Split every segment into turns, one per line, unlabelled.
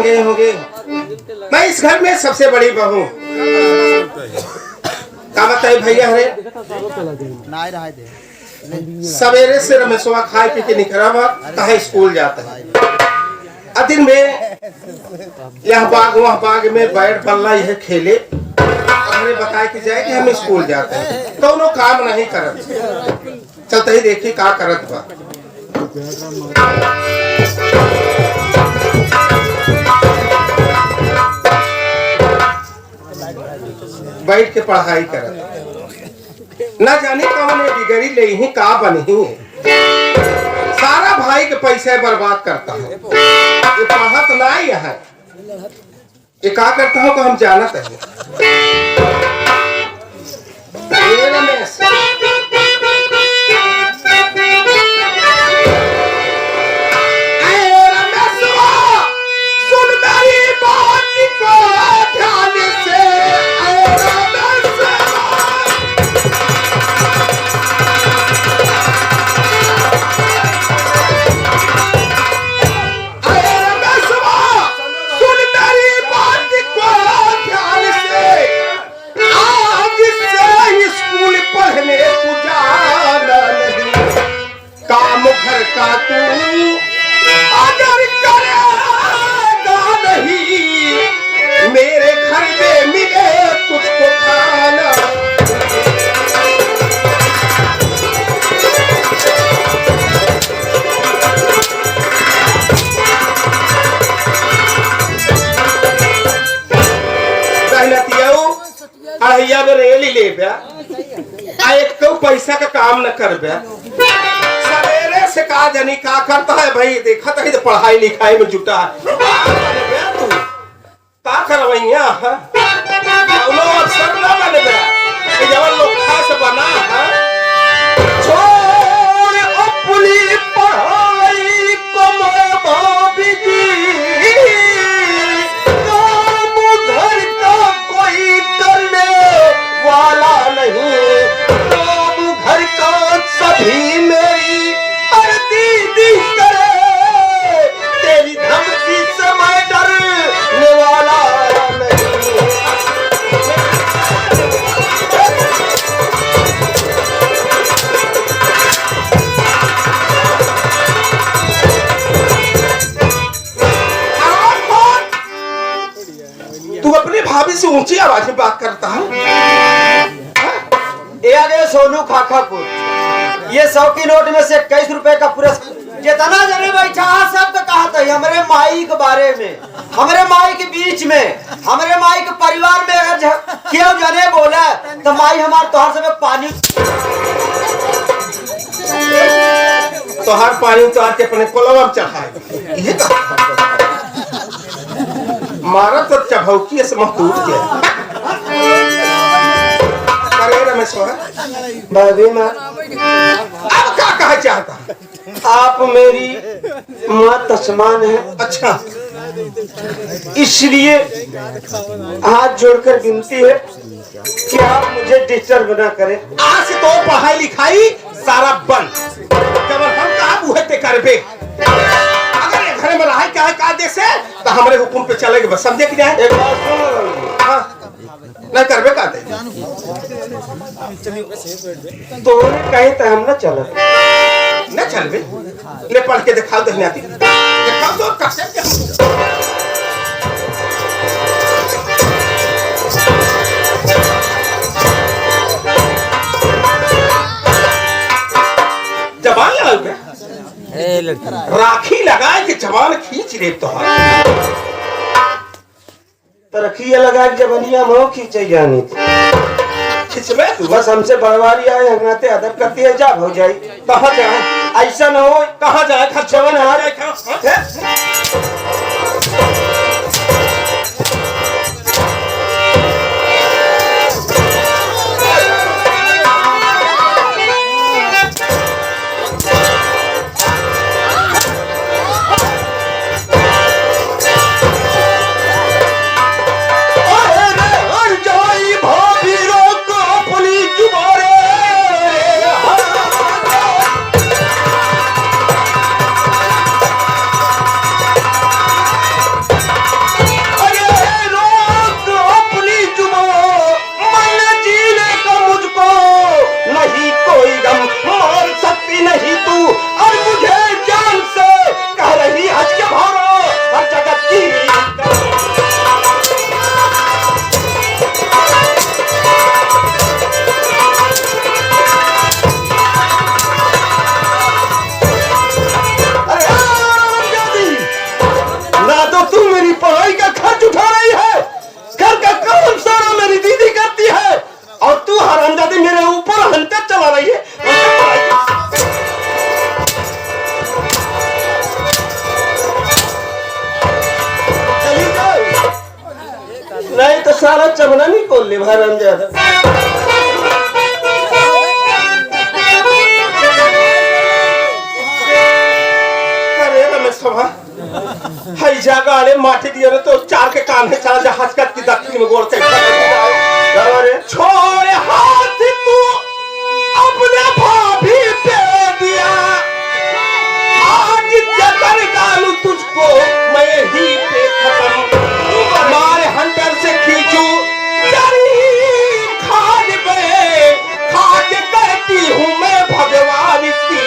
गए होंगे। मैं इस घर में सबसे बड़ी बहू। क्या बताए भैया हरे सवेरे से रमेशवा खाए पी के निकला कहा स्कूल जाता है। दिन में यह बाग वह बाग में बैठ बल्ला यह खेले, हमें बताए कि जाए कि हम स्कूल जाते हैं। तो उन्होंने काम नहीं करत, चलते ही देखिए क्या करत बा। बैठ के पढ़ाई करत, न जाने कौन डिग्री ले ही का बनी है। सारा भाई के पैसे बर्बाद करता है। ये पढ़त नहीं है, ये क्या करता हो को हम जानत है। रमेश सुन मेरी बात को ध्यान से। घर का तू अगर करेगा नहीं, मेरे घर में मिले तुझको खाना। अढ़ैया में रेली ले एक तो पैसा का काम न कर से कहा जानी का करता है भाई। देखा था तो पढ़ाई लिखाई में जुटा है। तू का करवैया अवसर न बन गया जब लोग खास बना है। छोड़ अपनी पढ़ाई को भाभी जी, काम घर का कोई करने वाला नहीं। काम घर का सभी मेरी दीदी करे, तेरी धमकी से मैं डरने वाला नहीं। तू अपनी भाभी से ऊंची आवाज में बात करता है।
ये आ गए सोनू खाखापुर। ये 100 की नोट में से 21 रुपए का पुरस्कार। जितना जने बैठा सब कहा था हमारे माई के बारे में, हमारे माई के बीच में, हमारे माई के परिवार में अगर क्यों जने बोला तो माई हमारे तोहर सब पानी
तोहर पानी तो आके अपने कोलवा में चढ़ाए। मारा तो चभौकी से मुंह टूट गया।
भाभी माँ
अब क्या कहा चाहता?
आप मेरी माँ तस्मान है।
अच्छा,
इसलिए हाथ जोड़कर विनती है कि आप मुझे डिस्टर्ब ना करें।
आज से तो पढ़ाई लिखाई सारा बंद। जब हम कहा बुहे पे करबे, अगर ये घर में रहा क्या है का देसे तो हमारे हुकुम पे चलेगा बस। समझे कि नहीं?
एक बात सुनो।
हाँ नहीं करबे का दे
तो कहीं तो हम ना चले
न चलबे। ले पढ़ के दिखाओ दहनाती, दिखाओ तो कैसे जबान लगाओगे। राखी लगाए कि जबान खींच ले तो
रखिए लगा जबनिया मोह खींचे जानी
खिंचबे तू।
बस हमसे बड़वारी आए हंगाते अदब करती है। जा हो जाए
कहाँ जाए?
ऐसा न हो।
कहाँ जाए?
खर्चवन हार
सारा चमड़ा नहीं खोल ले भाई रमजान। अरे रमेश सभा हाई जागा आले माटी दिया रे तो चार के कान है चार जहाज का की दक्षिण में गोल के छोड़ हाथ तू अपने भाभी पे दिया आज जतर डालू तुझको मैं ही पे खत्म मारे हंटर से खींचू तेरी खाद में खाद करती हूँ मैं भगवान की।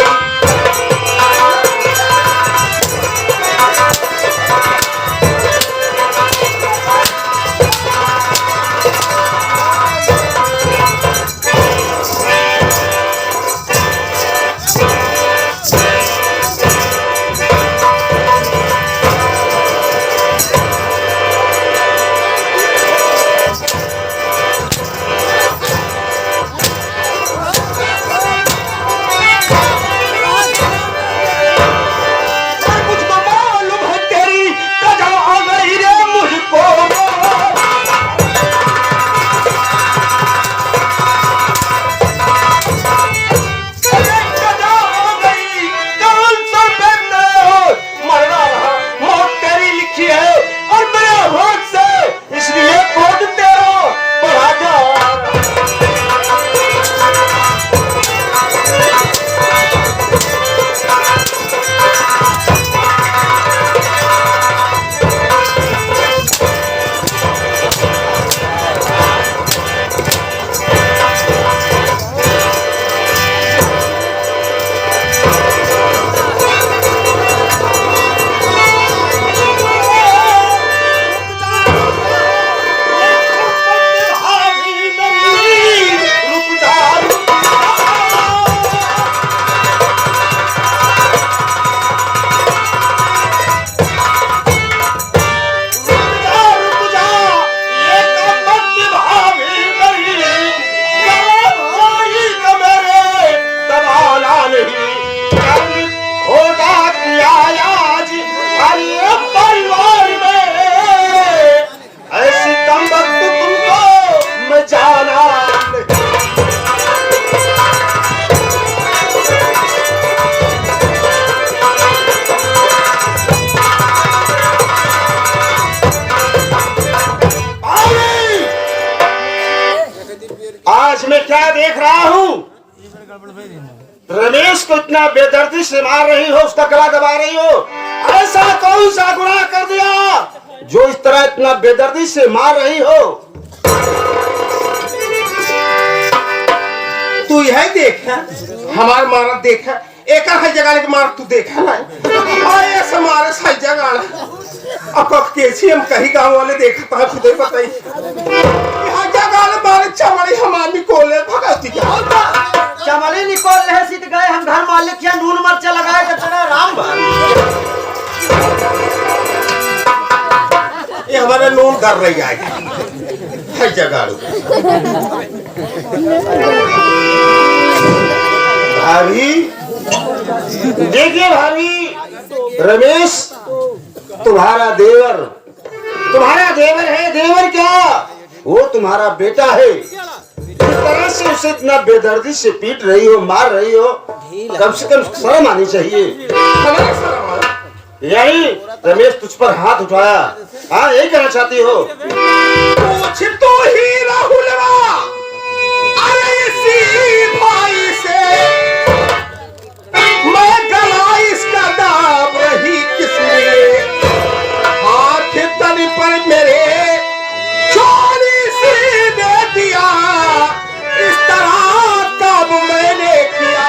आज मैं क्या देख रहा हूँ रमेश को इतना बेदर्दी से मार रही हो उसका गला दबा रही हो ऐसा कौन सा गुनाह कर दिया जो इस तरह इतना बेदर्दी से मार रही हो। तू यह देख हमार मारा देखा एक है जगह के मार तू देखा ना ऐसा मारे सही जगह अब कैसी हम कहीं गांव वाले देखा था खुद ही बताई यहाँ जगह मारे चमड़ी हम आदमी कोले भगवती
चमड़ी निकोल रहे सीत गए हम घर मालिक या नून मर्चा लगाए तो चला राम
ये हमारा नून कर रही है जगह भाभी देखिए भाभी रमेश तुम्हारा देवर है देवर क्या वो तुम्हारा बेटा है इस तरह से उसे इतना बेदर्दी से पीट रही हो मार रही हो कम से कम शर्म आनी चाहिए। यही रमेश तुझ पर हाथ उठाया हाँ यही कहना चाहती हो पूछ तो ही राहुलवा अरे इसी भाई से मैं गला इसका दाब रही किसने हाथ तन पर मेरे चोरी से दे दिया इस तरह कब मैंने किया।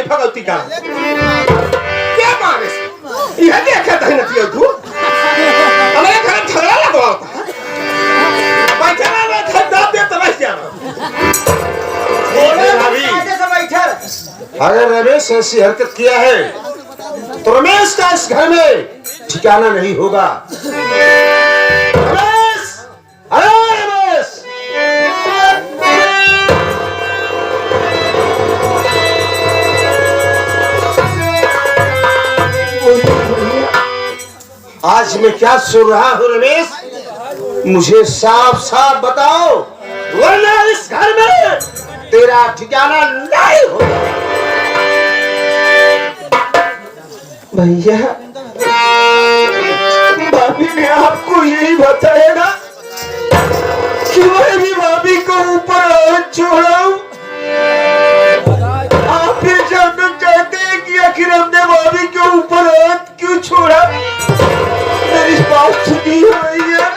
भगवती का क्या मारे यह देखा था नतिया तू हमारे घर में झगड़ा लगवा होता बैठा ना दाब दे तो बस जाना अगर रमेश ऐसी हरकत किया है तो रमेश का इस घर में ठिकाना नहीं होगा। रमेश! अरे रमेश! आज मैं क्या सुन रहा हूँ रमेश? मुझे साफ साफ बताओ, वरना इस घर में तेरा ठिकाना नहीं होगा। भैया, भाभी ने आपको यही बताया ना कि मैं भी भाभी को ऊपर हाथ छोड़ाऊं। आप ये जानना चाहते हैं कि आखिर हमने भाभी के ऊपर हाथ क्यों छोड़ा? मेरी बात सुनिए भैया।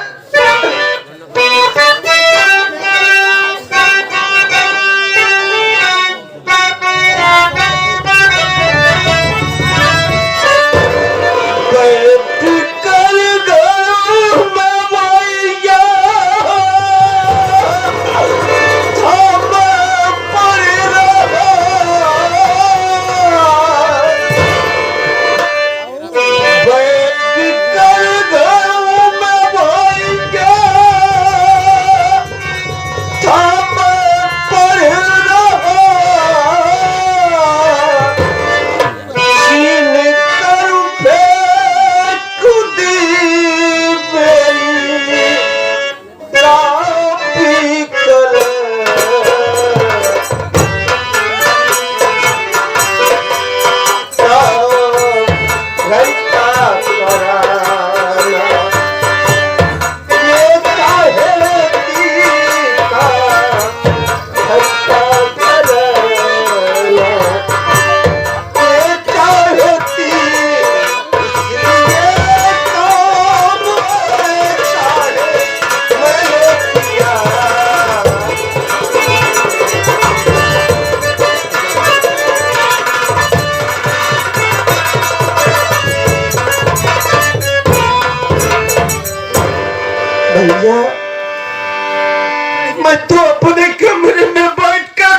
भैया, मैं तो अपने कमरे में बैठकर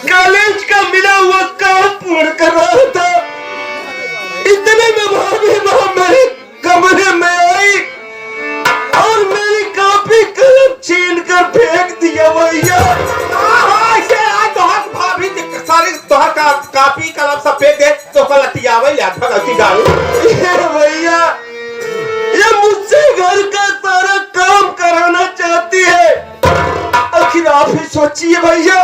कॉलेज का मिला हुआ काम पूर्ण कर रहा था। इतने में भाभी मेरे कमरे में आई और मेरी कॉपी कलम छीन कर फेंक दिया। भैया भाभी सारी कॉपी कलम सब फेंक दे तो कलतियावे याद भगती डाल। भैया, ये मुझसे घर का सारा काम कराना चाहती है। आखिर आप ही सोचिए भैया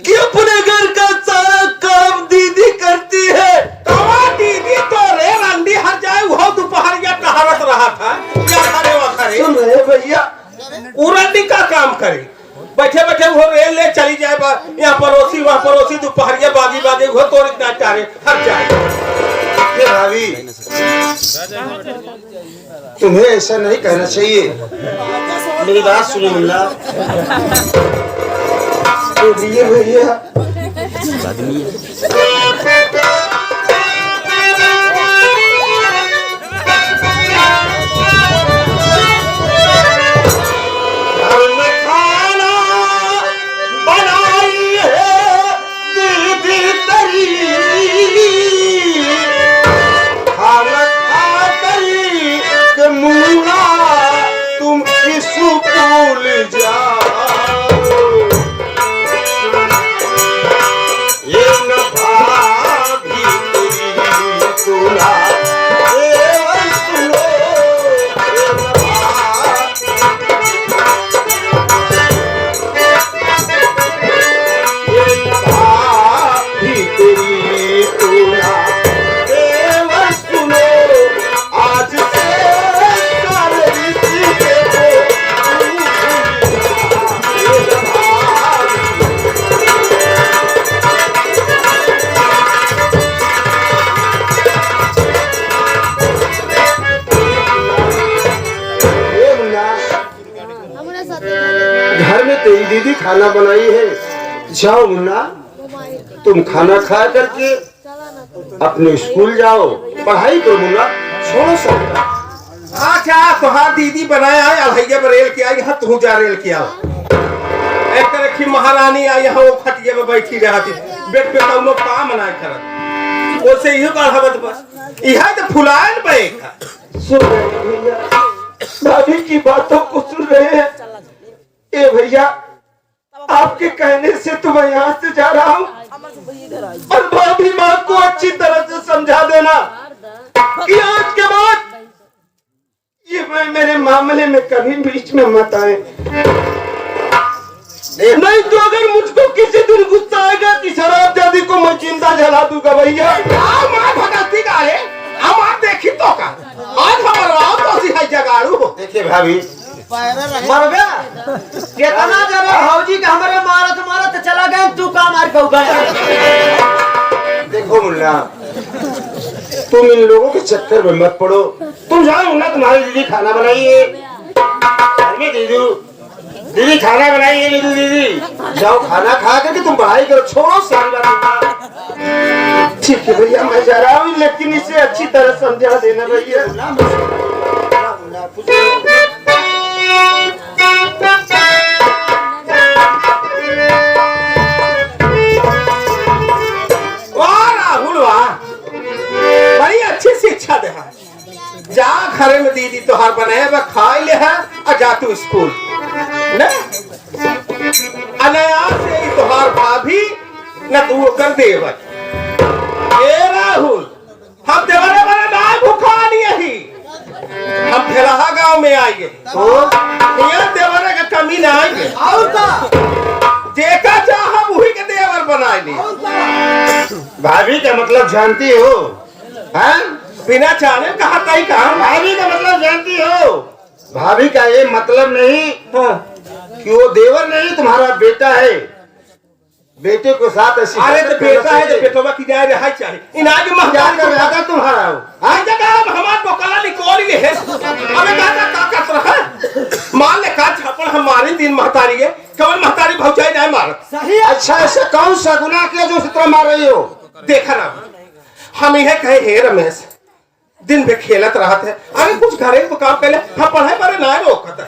कि अपने घर का सारा काम दीदी करती है। दीदी तो रे रंडी हर जाए वो दोपहर या टहरत रहा था क्या करे वो करे। सुन रहे भैया, उरंडी का काम करे, बैठे बैठे वो रेल ले चली जाए, यहाँ पड़ोसी वहाँ पड़ोसी, दोपहरिया बागी बागी वो तोड़ इतना चारे हर जाए। भाभी, तुम्हें ऐसा नहीं कहना चाहिए। मेरी बात सुनो मुन्ना। बोलिए भैया। घर में तेरी दीदी खाना बनाई है। जाओ मुन्ना, तुम खाना खा करके अपने स्कूल जाओ, पढ़ाई करो मुन्ना, छोड़ो सब। अच्छा, तुहार दीदी बनाया है अलहैया में रेल के आई, यहाँ तू जा रेल के आओ। एक तरह की महारानी आई, यहाँ वो खटिया में बैठी रहती, बेड पे कौनो काम ना करत। ओसे इहो बढ़ावत बस इहा तो फुलान पे
सुन रहे हैं भैया, भाभी की बातों को सुन रहे हैं। ए भैया, आपके कहने से तो मैं यहाँ से जा रहा हूँ, और भाभी माँ को अच्छी तरह से समझा देना कि आज के बाद ये मैं मेरे मामले में कभी बीच में मत आए। नहीं तो अगर मुझको किसी दिन गुस्सा आएगा कि शराब दादी को मैं जिंदा जला दूंगा भैया।
मां भगती का है हम आप देखी तो का आज हमारा तो सिखाई जगाड़ू हो।
देखिए भाभी,
मर गया कितना जरा भौजी का हमारे मारत चला गया, तू का मार के गया।
देखो मुन्ना, तुम इन लोगों के चक्कर में मत पड़ो। तुम जाओ मुन्ना, तुम्हारी दीदी खाना बनाइए। दीदी खाना बनाइए। दीदी जाओ खाना खा करके तुम पढ़ाई करो, छोड़ो साल। ठीक है भैया, मैं जा रहा हूँ, लेकिन इसे अच्छी तरह समझा देना भैया।
वाह राहुल वाह, बड़ी अच्छी शिक्षा दे जा। घरे में दीदी तोहार बनाए बा खाई ले है और जा तू स्कूल न अनया से ही तोहार भाभी न तू कर देवर। ए राहुल, हम देवरे बने ना भूखा नहीं ही, हम फेलाहा गांव में आएंगे तो यहाँ देवरे का कमी ना आएंगे।
और का
देखा चाह वही के देवर बनाए ली।
भाभी का मतलब जानती हो? हाँ?
बिना जाने कहा तई काम।
भाभी का मतलब जानती हो? भाभी का ये मतलब नहीं कि वो देवर नहीं, तुम्हारा बेटा है। बेटे को साथ ऐसी
अरे तो बेटा है तो बेटवा की जाए रहा चाहिए। इन आगे महजान
का बेटा तुम्हारा हो।
आज जगह हमार बोकला निकोल ले है। अबे का कर रहा मान ले का छपड़ हमारी दिन महतारी है, कवन महतारी भौजाई नहीं मारत।
सही।
अच्छा, ऐसा कौन सा गुनाह किया जो चित्र मार रही हो?
देखा ना, हम यह कहे हे रमेश दिन में खेलत रहते हैं, अरे कुछ घरे को काम कर ले, हम पढ़ाई पर ना रोकत है।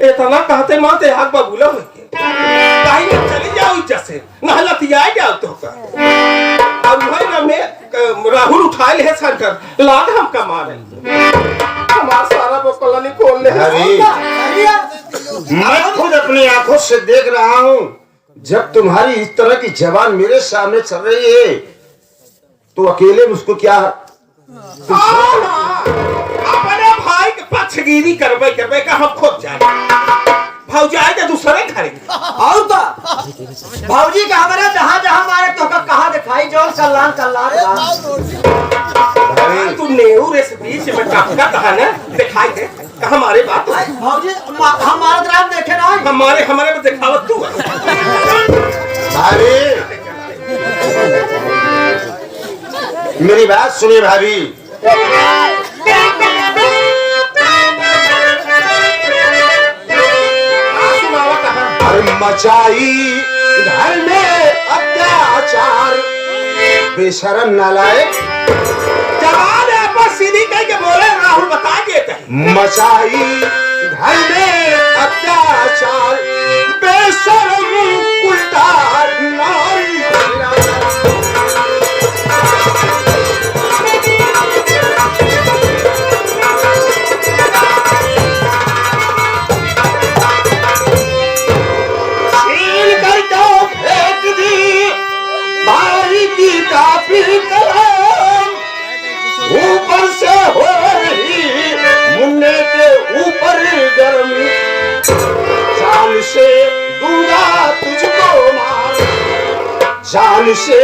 इतना कहते माते आग बबूला हो के कहीं में चली जाओ इज्जत से, न लतियाए जाओ तो का। अब भाई ना मैं राहुल उठाए ले सेंटर लाग हम कमाने हमारा सारा बोकला नहीं खोल ले।
मैं खुद अपनी आंखों से देख रहा हूँ, जब तुम्हारी इस तरह की जबान मेरे सामने चल रही है तो अकेले उसको क्या
अपने भाई के पक्षगिरी करबे का हम खुद जाए भौजाई के दूसरे घरे
और का भौजी का हमारे जहाँ मारे तो कहा दिखाई जो कल्लान
तू नेहरू रे से बीच में टपका कहा ना दिखाई दे कहा हमारे बात
भौजी हमारा तरफ देखे ना
हमारे में दिखावत तू
भाभी। मेरी बात सुनिए भाभी, अरे मचाई घर में अत्याचार, बेशरम नालायक।
जवान है पर सीधी कह के बोले राहुल बता देते
मचाई घर में अत्याचार, बेशरम उल्टा नारी। ऊपर से हो रही मुन्ने के ऊपर गर्मी, जान से दूंगा तुझको मार, जान से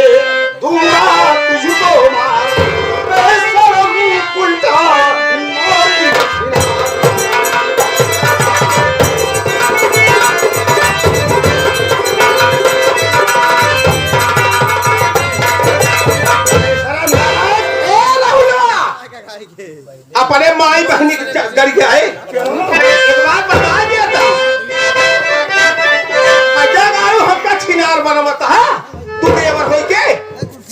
दूंगा तुझको मार, बेशरम उल्टा नारी।
अपने माई बहनी कर गया है एक बात बता दिया था अजय आयो हमका छिनार बनवाता है तू देवर होई के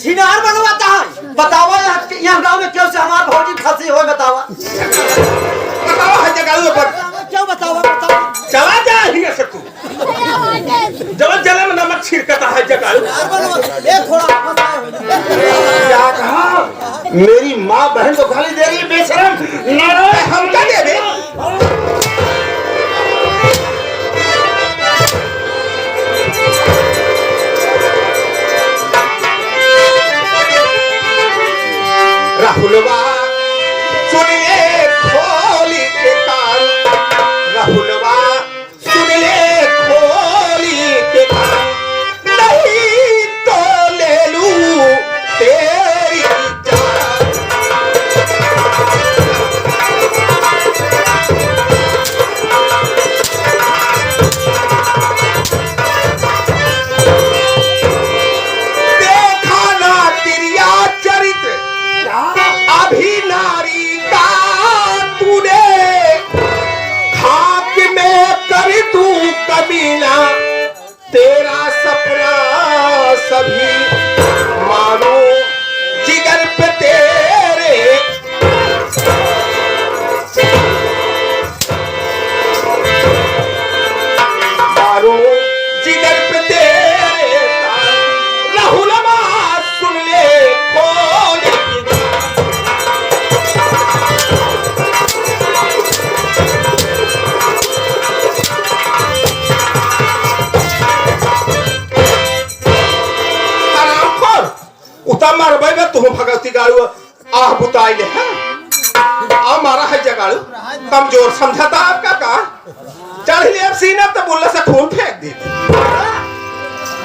छिनार बनवाता है। बतावा यहाँ गांव में क्यों से हमार भौजी फंसी हो बतावा
बताओ हर जगह पर
क्यों बतावा
चला जा हिया से तू जब जले में नमक छिड़कता है जगाड़ू।
क्या कहा? मेरी माँ बहन को गाली दे रही है बेशरम। नारायण
हम क्या दे रहे? राहुलवा सुनिए खोली के कान, राहुलवा सुनिए खोली के कान, नहीं तो ले लूं तेरी जान। देखा ना तिरिया चरित्र अभी नारी का तूने, खाक में कर तू कमीना, तेरा सपना सभी मानो जिगर पे तेरे। मारो जिगर पे तेरे, राहुलवा सुन ले खोल की। उता मारबे में तुम भगवती गाड़ू आह बुताई ले हैं आ मारा है जगाड़ू कमजोर समझता आपका का चढ़ ले अब सीना तो बोलने से खून फेंक दी।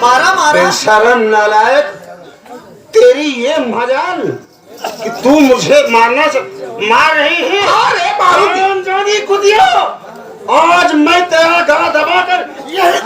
मारा मारा
बेशरम नालायक, तेरी ये मजाल कि तू मुझे मारना मार रही है।
अरे मारूंगी
जानी कुदिया, आज मैं तेरा गला दबाकर यही